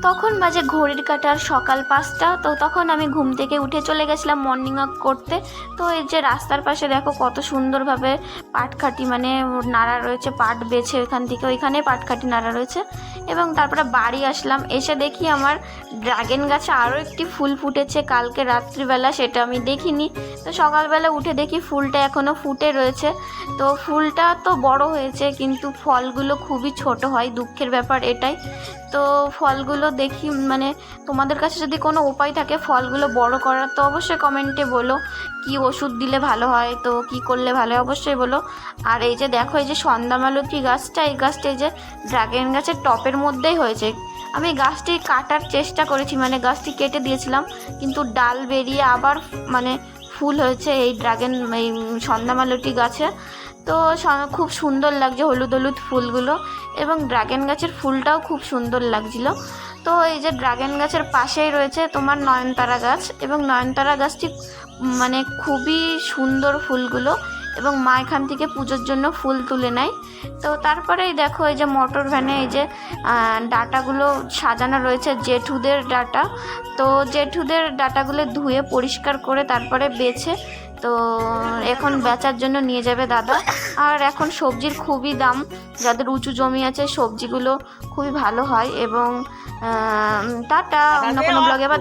তখন বাজে ঘড়ির কাঁটার সকাল 5টা। তো তখন আমি ঘুম থেকে উঠে চলে গেছিলাম মর্নিং ওয়াক করতে। তো এই যে রাস্তার পাশে দেখো কত সুন্দরভাবে পাটকাঠি মানে নাড়া রয়েছে, পাট বেছে ওইখান থেকে ওইখানে পাটকাঠি নাড়া রয়েছে। এবং তারপরে বাড়ি আসলাম, এসে দেখি আমার ড্রাগন গাছে আরও একটি ফুল ফুটেছে কালকে রাত্রিবেলা, সেটা আমি দেখিনি। তো সকালবেলা উঠে দেখি ফুলটা এখনও ফুটে রয়েছে। তো ফুলটা তো বড় হয়েছে কিন্তু ফলগুলো খুবই ছোট হয়, দুঃখের ব্যাপার এটাই। তো ফলগুলো দেখি মানে তোমাদের কাছে যদি কোনো উপায় থাকে ফলগুলো বড় করার তো অবশ্যই কমেন্টে বলো, কি ওষুধ দিলে ভালো হয়, তো কি করলে ভালো হয় অবশ্যই বলো। আর এই যে দেখো এই যে সন্ধ্যামালতী গাছটা, এই গাছটা এই যে ড্রাগন গাছের টপের মধ্যেই হয়েছে। আমি গাছটি কাটার চেষ্টা করেছি, মানে গাছটি কেটে দিয়েছিলাম কিন্তু ডাল বেরিয়ে আবার মানে ফুল হয়েছে এই ড্রাগন এই সন্ধ্যামালতী গাছে। তো খুব সুন্দর লাগছে হলুদ হলুদ ফুলগুলো, এবং ড্রাগন গাছের ফুলটাও খুব সুন্দর লাগছিল। তো এই যে ড্রাগন গাছের পাশেই রয়েছে তোমার নয়নতারা গাছ, এবং নয়নতারা গাছটি মানে খুবই সুন্দর ফুলগুলো, এবং মা এখান থেকে পুজোর জন্য ফুল তুলে নেয়। তো তারপরেই দেখো এই যে মোটর ভ্যানে এই যে ডাটাগুলো সাজানো রয়েছে, জেঠুদের ডাটা। তো জেঠুদের ডাটাগুলো ধুয়ে পরিষ্কার করে তারপরে বেছে তো এখন বেচার জন্য নিয়ে যাবে দাদা। আর এখন সবজির খুবই দাম, যাদের উঁচু জমি আছে সবজিগুলো খুবই ভালো হয়। এবং টাটা, অন্য কোনো ব্লগে আবার